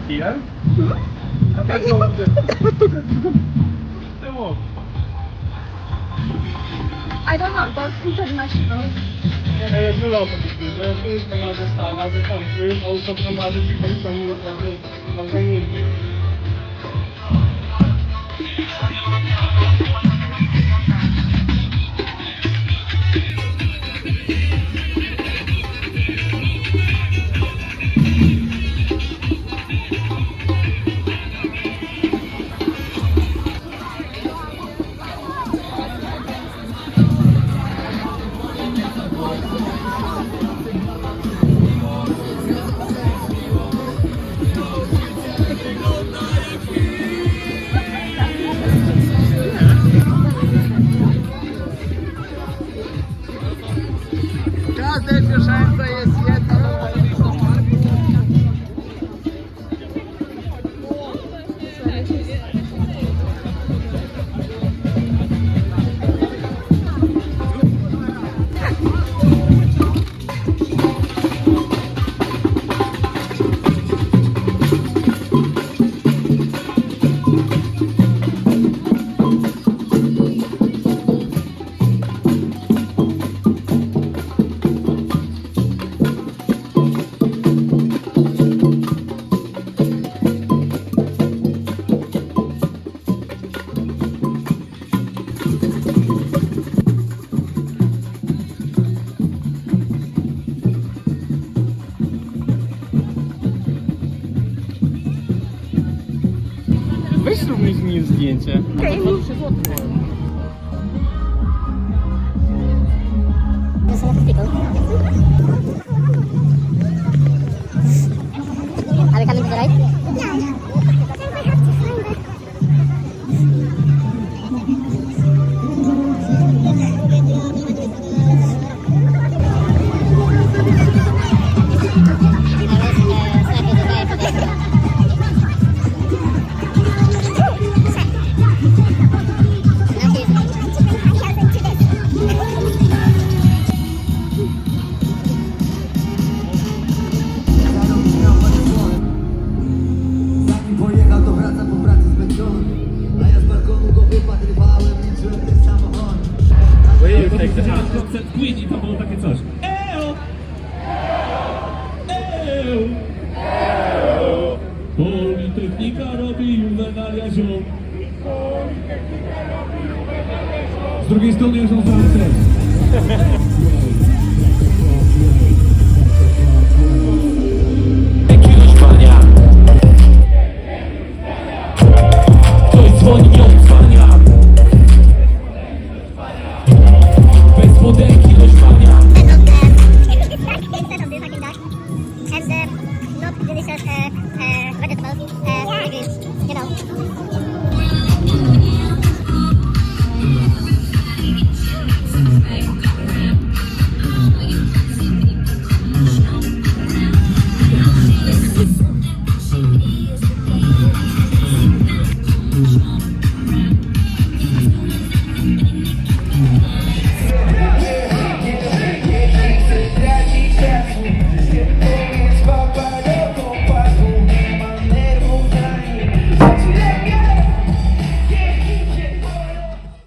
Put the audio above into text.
Here? I don't know, that's international. There's a lot of people. There's people from other countries, also from other people from India. W każdej piosence jest jedno. Weź również z nim zdjęcie. Okej. Are we coming to the right? Yeah. Pojechał, to wraca po pracy zmęczony, a ja z balkonu go wypatrywałem, liczyłem ten samochód. Koncert Queen i to było takie coś. Eo! Eo! Eo! Politechnika robi Juwenalia ziom. Z drugiej strony już on sam też. Ktoś dzwoni,